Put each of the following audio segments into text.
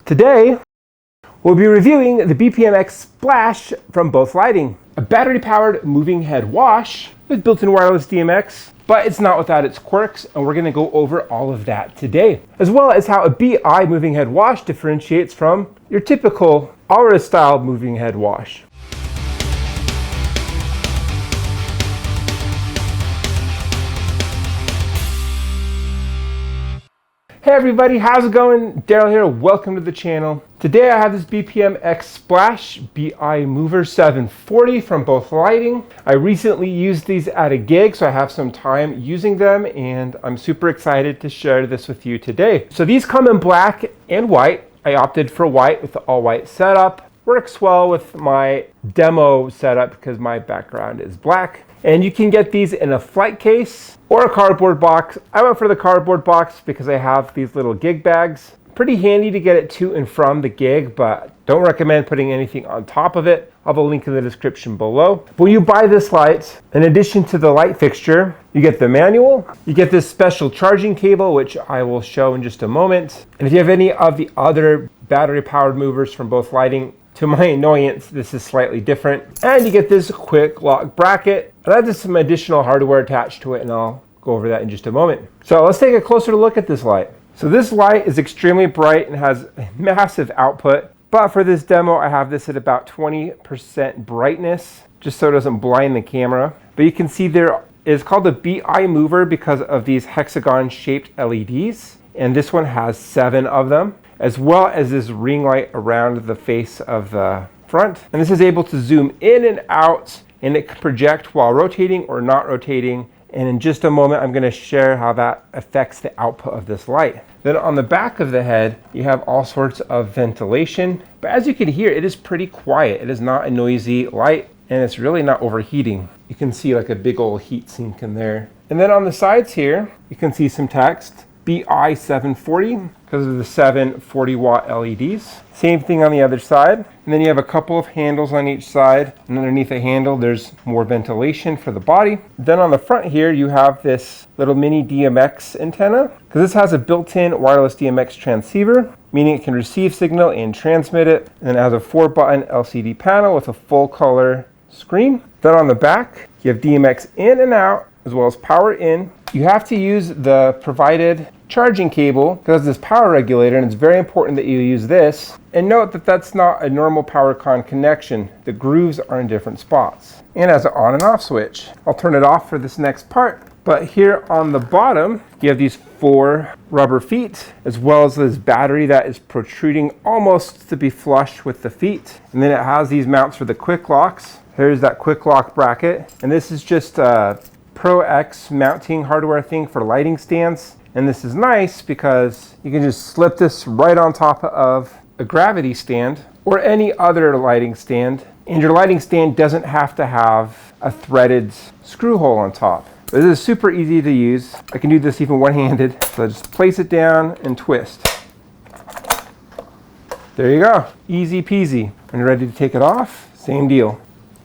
Today, we'll be reviewing the BPM X Splash from Both Lighting, a battery-powered moving head wash with built-in wireless DMX, but it's not without its quirks, and we're gonna go over all of that today, as well as how a BI moving head wash differentiates from your typical Aura-style moving head wash. Hey everybody, how's it going? Daryl here, welcome to the channel. Today I have this BPM X Splash BI Mover 740 from Both Lighting. I recently used these at a gig, so I have some time using them, and I'm super excited to share this with you today. So these come in black and white. I opted for white with the all-white setup. Works well with my demo setup because my background is black. And you can get these in a flight case or a cardboard box. I went for the cardboard box because I have these little gig bags. Pretty handy to get it to and from the gig, but don't recommend putting anything on top of it. I'll have a link in the description below. When you buy this light, in addition to the light fixture, you get the manual, you get this special charging cable, which I will show in just a moment. And if you have any of the other battery-powered movers from Both Lighting, to my annoyance, this is slightly different. And you get this quick lock bracket. And that has some additional hardware attached to it, and I'll go over that in just a moment. So let's take a closer look at this light. So this light is extremely bright and has a massive output. But for this demo, I have this at about 20% brightness, just so it doesn't blind the camera. But you can see there is called a BI mover because of these hexagon-shaped LEDs. And this one has 7 of them, as well as this ring light around the face of the front. And this is able to zoom in and out, and it can project while rotating or not rotating. And in just a moment, I'm gonna share how that affects the output of this light. Then on the back of the head, you have all sorts of ventilation. But as you can hear, it is pretty quiet. It is not a noisy light, and it's really not overheating. You can see like a big old heat sink in there. And then on the sides here, you can see some text. BI 740 because of the 740 watt LEDs. Same thing on the other side. And then you have a couple of handles on each side. And underneath the handle, there's more ventilation for the body. Then on the front here, you have this little mini DMX antenna because this has a built-in wireless DMX transceiver, meaning it can receive signal and transmit it. And it has a 4-button LCD panel with a full color screen. Then on the back, you have DMX in and out, as well as power in. You have to use the provided charging cable because this power regulator, and it's very important that you use this. And note that that's not a normal PowerCon connection. The grooves are in different spots. And has an on and off switch. I'll turn it off for this next part. But here on the bottom, you have these 4 rubber feet, as well as this battery that is protruding almost to be flush with the feet. And then it has these mounts for the quick locks. Here's that quick lock bracket. And this is just a Pro X mounting hardware thing for lighting stands. And this is nice because you can just slip this right on top of a gravity stand or any other lighting stand. And your lighting stand doesn't have to have a threaded screw hole on top. This is super easy to use. I can do this even one-handed. So just place it down and twist. There you go. Easy peasy. When you're ready to take it off, same deal.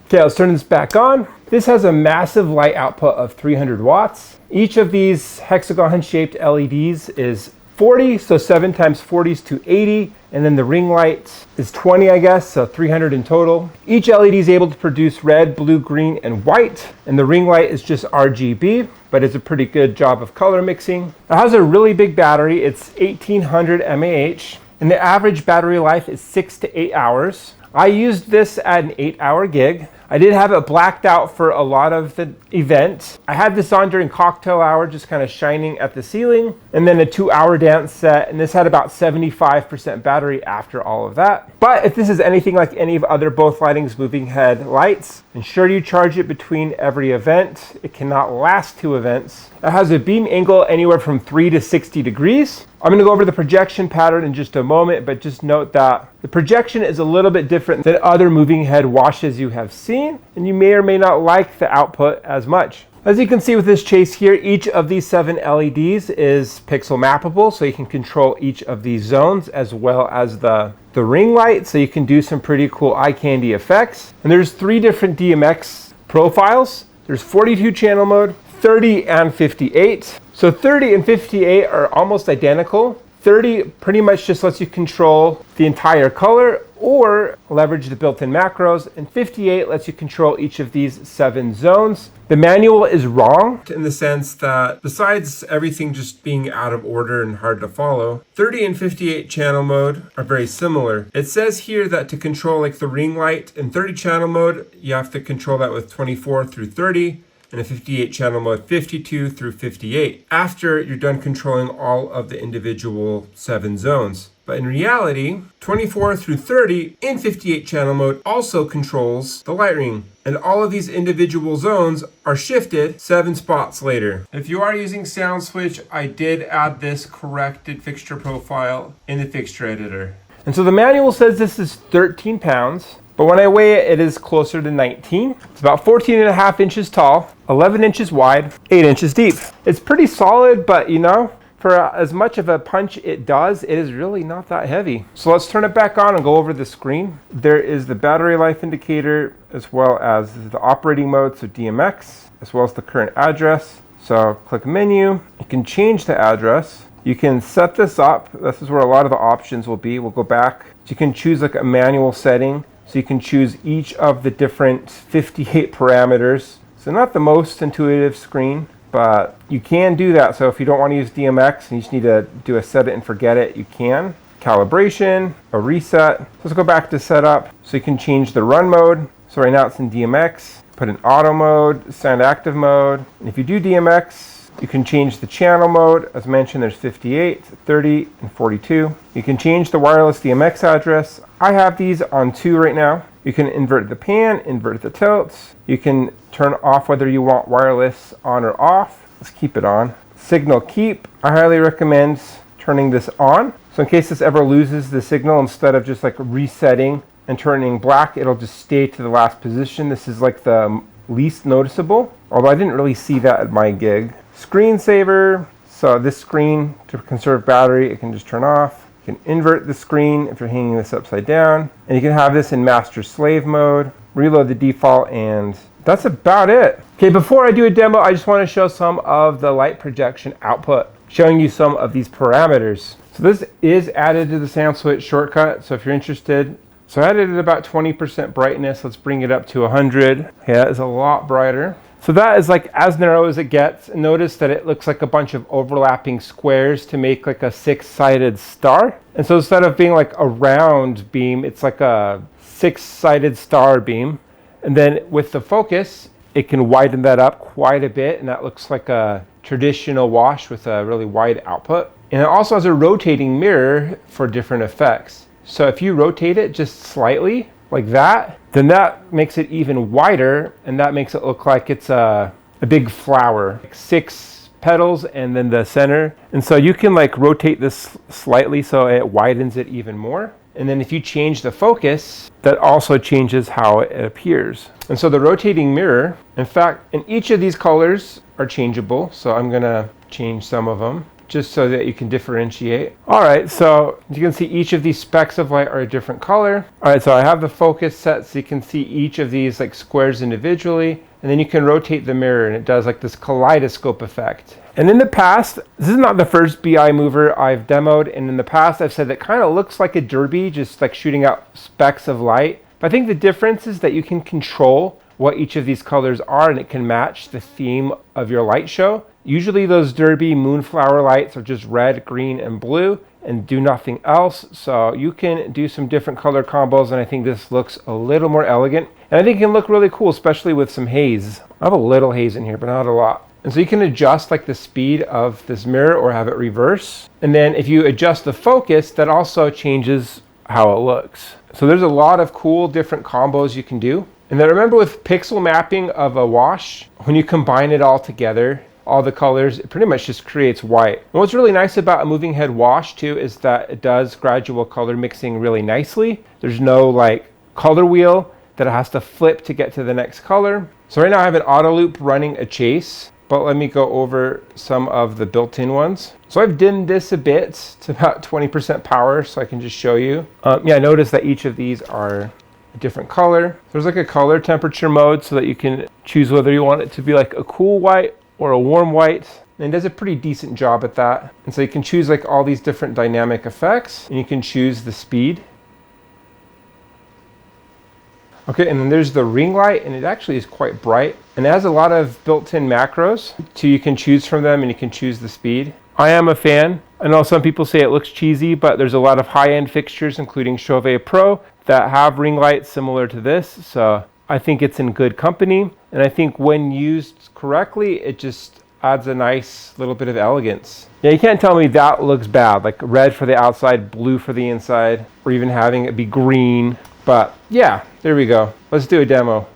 Okay, let's turn this back on. This has a massive light output of 300 watts. Each of these hexagon-shaped LEDs is 40, so 7 times 40 is 280. And then the ring light is 20, I guess, so 300 in total. Each LED is able to produce red, blue, green, and white. And the ring light is just RGB, but it's a pretty good job of color mixing. It has a really big battery. It's 1800 mAh, and the average battery life is 6 to 8 hours. I used this at an 8-hour gig. I did have it blacked out for a lot of the event. I had this on during cocktail hour, just kind of shining at the ceiling, and then a 2-hour dance set, and this had about 75% battery after all of that. But if this is anything like any of other Both Lighting's moving head lights, ensure you charge it between every event. It cannot last 2 events. It has a beam angle anywhere from 3 to 60 degrees. I'm going to go over the projection pattern in just a moment, but just note that the projection is a little bit different than other moving head washes you have seen, and you may or may not like the output as much. As you can see with this chase here, each of these 7 LEDs is pixel mappable, so you can control each of these zones as well as the ring light, so you can do some pretty cool eye candy effects. And there's 3 different DMX profiles. There's 42 channel mode, 30 and 58. So 30 and 58 are almost identical. 30 pretty much just lets you control the entire color or leverage the built-in macros, and 58 lets you control each of these 7 zones. The manual is wrong in the sense that besides everything just being out of order and hard to follow, 30 and 58 channel mode are very similar. It says here that to control like the ring light in 30 channel mode, you have to control that with 24 through 30. And a 58 channel mode 52 through 58 after you're done controlling all of the individual 7 zones. But in reality, 24 through 30 in 58 channel mode also controls the light ring. And all of these individual zones are shifted 7 spots later. If you are using Sound Switch, I did add this corrected fixture profile in the fixture editor. And so the manual says this is 13 pounds. But when I weigh it, it is closer to 19. It's about 14.5 inches tall, 11 inches wide, 8 inches deep. It's pretty solid, but you know, for as much of a punch it does, it is really not that heavy. So let's turn it back on and go over the screen. There is the battery life indicator, as well as the operating mode, so DMX, as well as the current address. So click menu, you can change the address. You can set this up. This is where a lot of the options will be. We'll go back. You can choose like a manual setting. So you can choose each of the different 58 parameters. So not the most intuitive screen, but you can do that. So if you don't want to use DMX and you just need to do a set it and forget it, you can. Calibration, a reset. So let's go back to setup. So you can change the run mode. So right now it's in DMX. Put in auto mode, sound active mode. And if you do DMX, you can change the channel mode. As mentioned, there's 58, 30, and 42. You can change the wireless DMX address. I have these on 2 right now. You can invert the pan, invert the tilts. You can turn off whether you want wireless on or off. Let's keep it on. Signal keep. I highly recommend turning this on. So in case this ever loses the signal, instead of just like resetting and turning black, it'll just stay to the last position. This is like the least noticeable, although I didn't really see that at my gig. Screensaver, so this screen, to conserve battery, it can just turn off. You can invert the screen if you're hanging this upside down, and you can have this in master slave mode, reload the default, and that's about it. Okay, before I do a demo, I just want to show some of the light projection output, showing you some of these parameters. So this is added to the Sound Switch shortcut, so if you're interested. So I added it about 20% brightness. Let's bring it up to 100. Yeah, it's a lot brighter. So that is like as narrow as it gets. Notice that it looks like a bunch of overlapping squares to make like a 6-sided star. And so instead of being like a round beam, it's like a 6-sided star beam. And then with the focus, it can widen that up quite a bit. And that looks like a traditional wash with a really wide output. And it also has a rotating mirror for different effects. So if you rotate it just slightly like that, then that makes it even wider, and that makes it look like it's a big flower, like 6 petals and then the center. And so you can like rotate this slightly so it widens it even more. And then if you change the focus, that also changes how it appears. And so the rotating mirror, in fact, in each of these colors are changeable. So I'm gonna change some of them, just so that you can differentiate. All right, so you can see each of these specks of light are a different color. All right, so I have the focus set so you can see each of these like squares individually, and then you can rotate the mirror and it does like this kaleidoscope effect. And in the past, this is not the first BI mover I've demoed, and in the past I've said that kind of looks like a derby, just like shooting out specks of light. But I think the difference is that you can control what each of these colors are, and it can match the theme of your light show. Usually those derby moonflower lights are just red, green, and blue and do nothing else. So you can do some different color combos, and I think this looks a little more elegant. And I think it can look really cool, especially with some haze. I have a little haze in here, but not a lot. And so you can adjust like the speed of this mirror or have it reverse. And then if you adjust the focus, that also changes how it looks. So there's a lot of cool different combos you can do. And then remember, with pixel mapping of a wash, when you combine it all together, all the colors, it pretty much just creates white. And what's really nice about a moving head wash too is that it does gradual color mixing really nicely. There's no like color wheel that it has to flip to get to the next color. So right now I have an auto loop running a chase, but let me go over some of the built-in ones. So I've dimmed this a bit to about 20% power so I can just show you. Yeah, notice that each of these are a different color. There's like a color temperature mode so that you can choose whether you want it to be like a cool white or a warm white. and it does a pretty decent job at that. And so you can choose like all these different dynamic effects, and you can choose the speed. Okay, and then there's the ring light, and it actually is quite bright. And it has a lot of built-in macros, so you can choose from them and you can choose the speed. I am a fan. I know some people say it looks cheesy, but there's a lot of high-end fixtures, including Chauvet Pro, that have ring lights similar to this. So I think it's in good company. And I think when used correctly, it just adds a nice little bit of elegance. Yeah, you can't tell me that looks bad, like red for the outside, blue for the inside, or even having it be green. But yeah, there we go. Let's do a demo.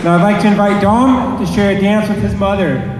Now I'd like to invite Dom to share a dance with his mother.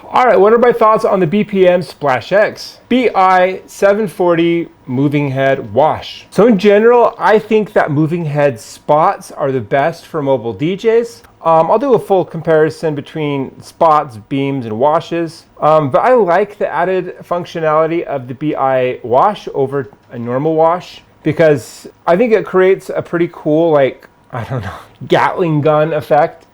All right, what are my thoughts on the BPM Splash X BI 740 moving head wash? So in general, I think that moving head spots are the best for mobile DJs. I'll do a full comparison between spots, beams, and washes. But I like the added functionality of the BI wash over a normal wash because I think it creates a pretty cool, like, I don't know, Gatling gun effect.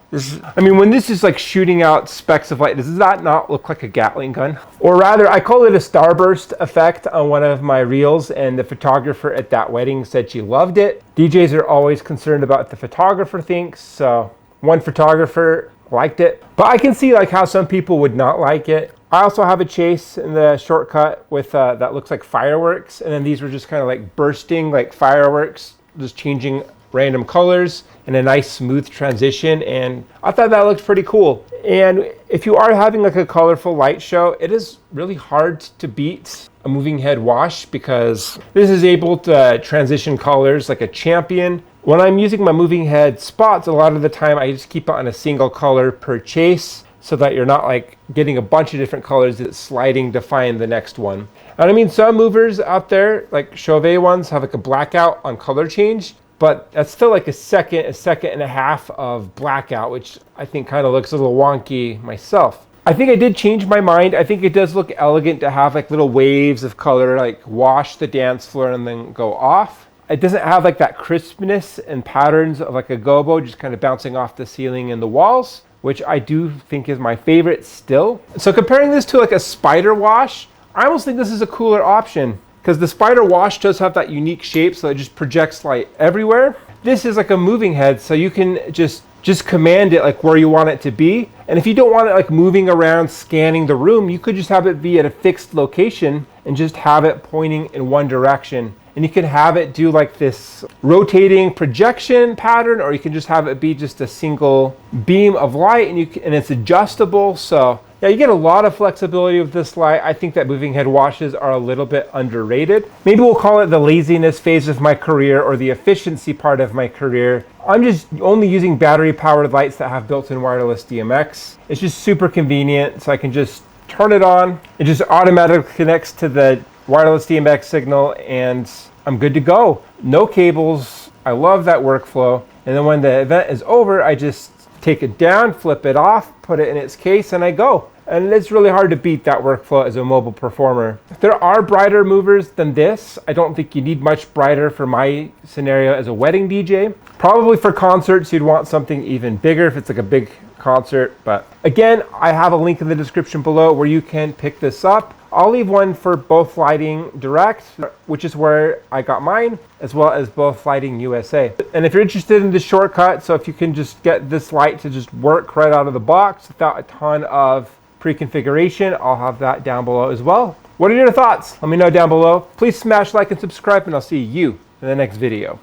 I mean, when this is like shooting out specks of light, does that not look like a Gatling gun? Or rather, I call it a starburst effect on one of my reels, and the photographer at that wedding said she loved it. DJs are always concerned about what the photographer thinks, so one photographer liked it. But I can see like how some people would not like it. I also have a chase in the shortcut with that looks like fireworks, and then these were just kind of like bursting like fireworks, just changing random colors and a nice smooth transition, and I thought that looked pretty cool. And if you are having like a colorful light show, it is really hard to beat a moving head wash because this is able to transition colors like a champion. When I'm using my moving head spots, a lot of the time I just keep it on a single color per chase so that you're not like getting a bunch of different colors that's sliding to find the next one. And I mean, some movers out there, like Chauvet ones, have like a blackout on color change, but that's still like a second and a half of blackout, which I think kind of looks a little wonky myself. I think I did change my mind. I think it does look elegant to have like little waves of color, like wash the dance floor and then go off. It doesn't have like that crispness and patterns of like a gobo just kind of bouncing off the ceiling and the walls, which I do think is my favorite still. So comparing this to like a spider wash, I almost think this is a cooler option, because the spider wash does have that unique shape, so it just projects light everywhere. This is like a moving head, so you can just command it like where you want it to be. And if you don't want it like moving around, scanning the room, you could just have it be at a fixed location and just have it pointing in one direction. and you can have it do like this rotating projection pattern, or you can just have it be just a single beam of light, and it's adjustable. So yeah, you get a lot of flexibility with this light. I think that moving head washes are a little bit underrated. Maybe we'll call it the laziness phase of my career or the efficiency part of my career. I'm just only using battery powered lights that have built-in wireless DMX. It's just super convenient, so I can just turn it on. It just automatically connects to the wireless DMX signal and I'm good to go. No cables. I love that workflow. And then when the event is over, I just take it down, flip it off, put it in its case, and I go. And it's really hard to beat that workflow as a mobile performer. There are brighter movers than this. I don't think you need much brighter for my scenario as a wedding DJ. Probably for concerts, you'd want something even bigger if it's like a big concert. But again, I have a link in the description below where you can pick this up. I'll leave one for Both Lighting Direct, which is where I got mine, as well as Both Lighting USA. And if you're interested in this shortcut, so if you can just get this light to just work right out of the box without a ton of pre-configuration, I'll have that down below as well. What are your thoughts? Let me know down below. Please smash like and subscribe, and I'll see you in the next video.